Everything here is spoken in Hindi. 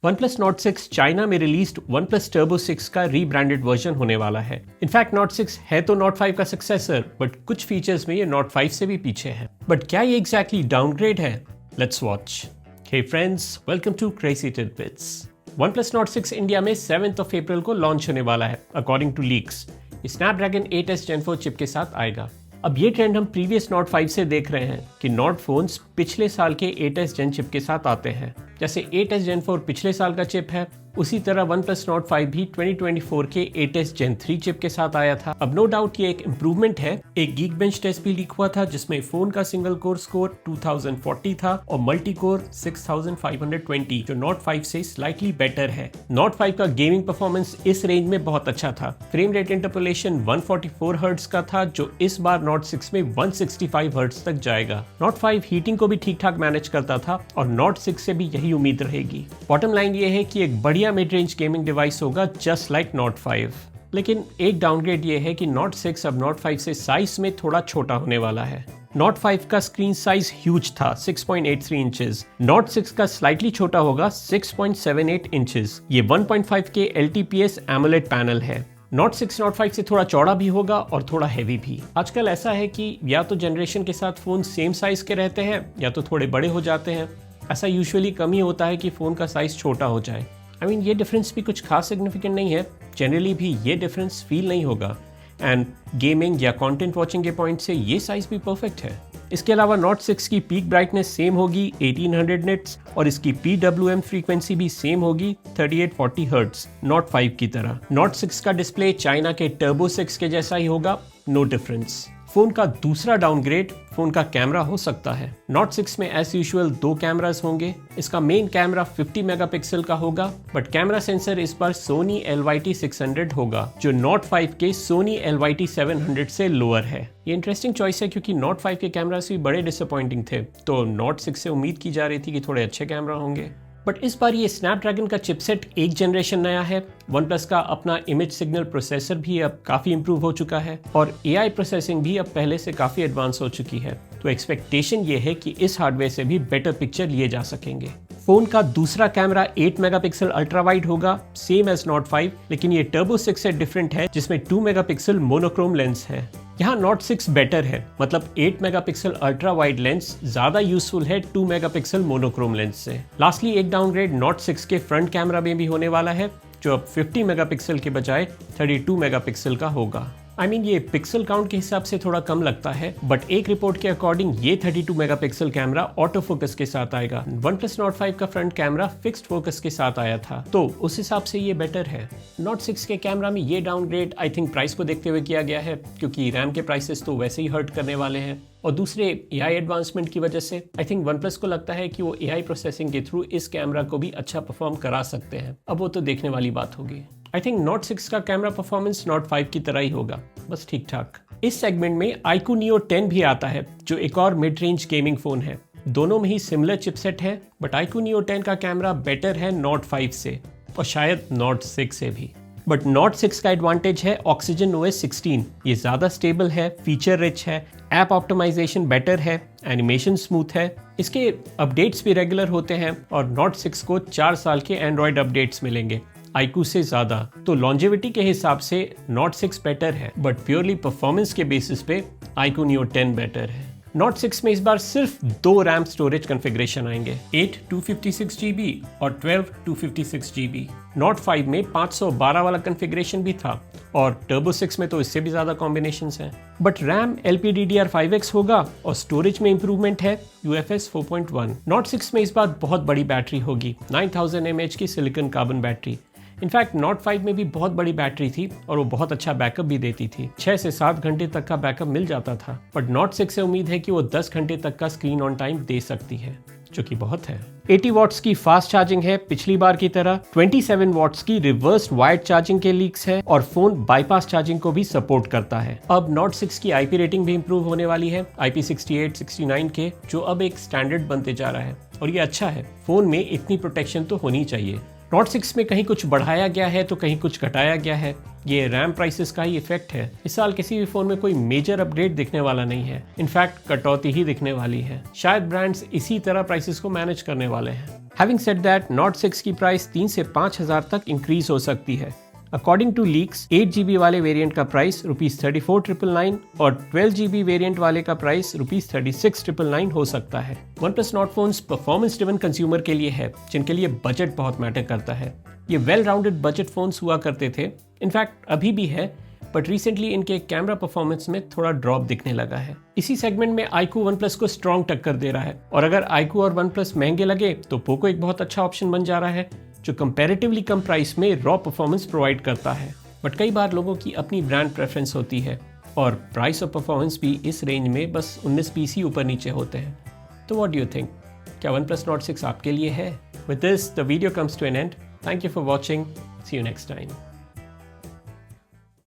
OnePlus Nord 6 चाइना में रिलीज्ड OnePlus Turbo 6 का रीब्रांडेड वर्जन होने वाला है। इनफैक्ट Nord 6 है तो Nord 5 का सक्सेसर, बट कुछ फीचर्स में ये Nord 5 से भी पीछे है। बट क्या ये एग्जैक्टली डाउनग्रेड है? Let's watch. Hey friends, welcome to Crazy Tidbits. OnePlus Nord 6 India में 7th of April को लॉन्च होने वाला है, according to leaks. Snapdragon 8s Gen 4 chip के साथ आएगा। अब ये ट्रेंड हम प्रीवियस Nord 5 से देख रहे हैं कि Nord फोन्स पिछले साल के 8s Gen चिप के साथ आते हैं। जैसे 8s Gen 4 पिछले साल का चिप है, उसी तरह OnePlus Nord 5 भी 2024 के 8s Gen 3 चिप के साथ आया था। अब नो डाउट ये एक इम्प्रूवमेंट है। एक Geekbench टेस्ट भी लीक हुआ था जिसमें फोन का सिंगल कोर स्कोर 2040 था और मल्टी कोर 6520, जो Nord 5 से स्लाइटली बेटर है। Nord 5 का गेमिंग परफॉर्मेंस इस रेंज में बहुत अच्छा था। फ्रेम रेट इंटरपोलेशन 144 हर्ट्ज का था, जो इस बार Nord 6 में 165 हर्ट्ज तक जाएगा। Nord 5 हीटिंग को भी ठीक ठाक मैनेज करता था और Nord 6 से भी यही उम्मीद रहेगी। बॉटम लाइन ये है कि एक बढ़िया मिड रेंज गेमिंग डिवाइस होगा, जस्ट लाइक Nord 5। लेकिन एक डाउनग्रेड ये है कि Nord 6 अब Nord 5 से साइज में थोड़ा छोटा होने वाला है। Nord 5 का स्क्रीन साइज ह्यूज था 6.83 इंचेस। Nord 6 का स्लाइटली छोटा होगा 6.78 इंचेस। ये 1.5 के LTPS AMOLED पैनल है। Nord 6 Nord 5 से थोड़ा चौड़ा भी होगा और थोड़ा हैवी भी। आजकल ऐसा है कि या तो जनरेशन के साथ फोन सेम साइज के रहते हैं या तो थोड़े बड़े हो जाते हैं। ऐसा यूजुअली कम ही होता है कि फोन का साइज छोटा हो जाए। ये डिफरेंस भी कुछ खास सिग्निफिकेंट नहीं है। जनरली भी ये डिफरेंस फील नहीं होगा एंड गेमिंग या कंटेंट वॉचिंग के पॉइंट से ये साइज भी परफेक्ट है। इसके अलावा Nord 6 की पीक ब्राइटनेस सेम होगी 1800 निट्स और इसकी PWM फ्रीक्वेंसी भी सेम होगी 3840 हर्ट्ज, Nord 5 की तरह। Nord 6 का डिस्प्ले चाइना के Turbo 6 के जैसा ही होगा, नो डिफरेंस। फोन का दूसरा डाउनग्रेड फोन का कैमरा हो सकता है। Nord 6 में एज यूजुअल 2 कैमरास होंगे। इसका मेन कैमरा 50 मेगापिक्सल का होगा, बट कैमरा सेंसर इस बार Sony LYT600 होगा, जो Nord 5 के Sony LYT700 से लोअर है। ये इंटरेस्टिंग चॉइस है क्योंकि Nord 5 के कैमरास भी बड़े डिसअपॉइंटिंग थे, तो Nord 6 से उम्मीद की जा रही थी कि थोड़े अच्छे कैमरा होंगे। बट इस बार ये स्नैपड्रैगन का चिपसेट एक जनरेशन नया है। OnePlus का अपना इमेज सिग्नल प्रोसेसर भी अब काफ़ी इंप्रूव हो चुका है और AI प्रोसेसिंग भी अब पहले से काफ़ी एडवांस हो चुकी है। तो एक्सपेक्टेशन ये है कि इस हार्डवेयर से भी बेटर पिक्चर लिए जा सकेंगे। फोन का दूसरा कैमरा 8 मेगापिक्सल अल्ट्रा वाइड होगा, सेम एज Nord 5, लेकिन ये Turbo 6 से डिफरेंट है जिसमें 2 मेगापिक्सल मोनोक्रोम लेंस है। यहाँ Nord 6 बेटर है, मतलब 8 मेगापिक्सल अल्ट्रा वाइड लेंस ज्यादा यूजफुल है 2 मेगापिक्सल मोनोक्रोम लेंस से। लास्टली एक डाउनग्रेड Nord 6 के फ्रंट कैमरा में भी होने वाला है, जो अब 50 मेगापिक्सल के बजाय 32 मेगापिक्सल का होगा। ये पिक्सल काउंट के हिसाब से थोड़ा कम लगता है, बट एक रिपोर्ट के अकॉर्डिंग ये 32 मेगापिक्सल कैमरा ऑटो फोकस के साथ आएगा। OnePlus Nord 5 का फ्रंट कैमरा फिक्स्ड फोकस के साथ आया था, तो उस हिसाब से ये बेटर है। Nord 6 के कैमरा में ये डाउनग्रेड आई थिंक प्राइस को देखते हुए किया गया है, क्योंकि रैम के प्राइसेस तो वैसे ही हर्ट करने वाले हैं और दूसरे AI एडवांसमेंट की वजह से आई थिंक OnePlus को लगता है कि वो AI प्रोसेसिंग के थ्रू इस कैमरा को भी अच्छा परफॉर्म करा सकते हैं। अब वो तो देखने वाली बात होगी। आई थिंक Nord 6 का कैमरा परफॉर्मेंस Nord 5 की तरह ही होगा, बस ठीक ठाक। इस सेगमेंट में iQOO Neo 10 भी आता है, जो एक और मिड रेंज गेमिंग फोन है। दोनों में ही सिमिलर चिपसेट है, बट iQOO Neo 10 का कैमरा बेटर है Nord 5 से और शायद Nord 6 से भी। बट Nord 6 का एडवांटेज है Oxygen OS 16। ये ज़्यादा स्टेबल है, फीचर रिच है, ऐप ऑप्टिमाइजेशन बेटर है, एनिमेशन स्मूथ है, इसके अपडेट्स भी रेगुलर होते हैं और Nord 6 को 4 साल के एंड्रॉयड अपडेट्स मिलेंगे, iQOO से ज्यादा। तो लॉन्जेविटी के हिसाब से Nord 6 बेटर है, बट प्योरली परफॉर्मेंस के बेसिस पे iQOO Neo 10 बेटर है। Nord 6 में इस बार सिर्फ 2 रैम स्टोरेज कॉन्फ़िगरेशन आएंगे, 8 256GB और 12 256GB। Nord 5 में 512 वाला कॉन्फ़िगरेशन भी था और Turbo 6 में तो इससे भी ज्यादा कॉम्बिनेशंस हैं। बट रैम LPDDR5X होगा और स्टोरेज में इंप्रूवमेंट है UFS 4.1। Nord 6 में इस बार बहुत बड़ी बैटरी होगी, 9000 mAh की silicon carbon battery. In fact Nord 5 में भी बहुत बड़ी बैटरी थी और वो बहुत अच्छा बैकअप भी देती थी, 6 से 7 घंटे तक का बैकअप मिल जाता था। बट Nord 6 से उम्मीद है कि वो 10 घंटे तक का स्क्रीन ऑन टाइम दे सकती है, जो कि बहुत है। 80 वॉट्स की फास्ट चार्जिंग है पिछली बार की तरह, 27 वॉट्स की रिवर्स वायर्ड चार्जिंग के लीक्स है और फोन बाईपास चार्जिंग को भी सपोर्ट करता है। अब Nord 6 की IP रेटिंग भी इंप्रूव होने वाली है IP68 69 के, जो अब एक स्टैंडर्ड बनते जा रहा है और ये अच्छा है। फोन में इतनी प्रोटेक्शन तो होनी चाहिए। Nord 6 में कहीं कुछ बढ़ाया गया है तो कहीं कुछ घटाया गया है। ये रैम प्राइसेस का ही इफेक्ट है। इस साल किसी भी फोन में कोई मेजर अपडेट दिखने वाला नहीं है, इनफैक्ट कटौती ही दिखने वाली है। शायद ब्रांड्स इसी तरह प्राइसेस को मैनेज करने वाले हैं। Having said that, Nord 6 की प्राइस 3 से 5,000 तक इंक्रीज हो सकती है। अकॉर्डिंग टू लीक्स 8GB वाले वेरिएंट का प्राइस ₹34,999 और 12GB वेरिएंट वाले का प्राइस ₹36,999 हो सकता है। OnePlus Nord phones performance driven consumer के लिए है, जिनके लिए बजट बहुत मैटर करता है। ये वेल राउंडेड बजट फोन्स हुआ करते थे, इनफैक्ट अभी भी है, बट रिसेंटली इनके कैमरा परफॉर्मेंस में थोड़ा ड्रॉप दिखने लगा है। इसी सेगमेंट में iQOO OnePlus को स्ट्रॉन्ग टक्कर दे रहा है, और अगर iQOO और OnePlus महंगे लगे तो पोको एक बहुत अच्छा ऑप्शन बन जा रहा है, जो कंपैरेटिवली कम प्राइस में रॉ परफॉर्मेंस प्रोवाइड करता है। बट कई बार लोगों की अपनी ब्रांड प्रेफरेंस होती है, और प्राइस और परफॉर्मेंस भी इस रेंज में बस 19-20 ही ऊपर नीचे होते हैं। तो व्हाट डू यू थिंक, क्या OnePlus Nord 6 आपके लिए है? With this, the video comes to an end. Thank you for watching. See you next time.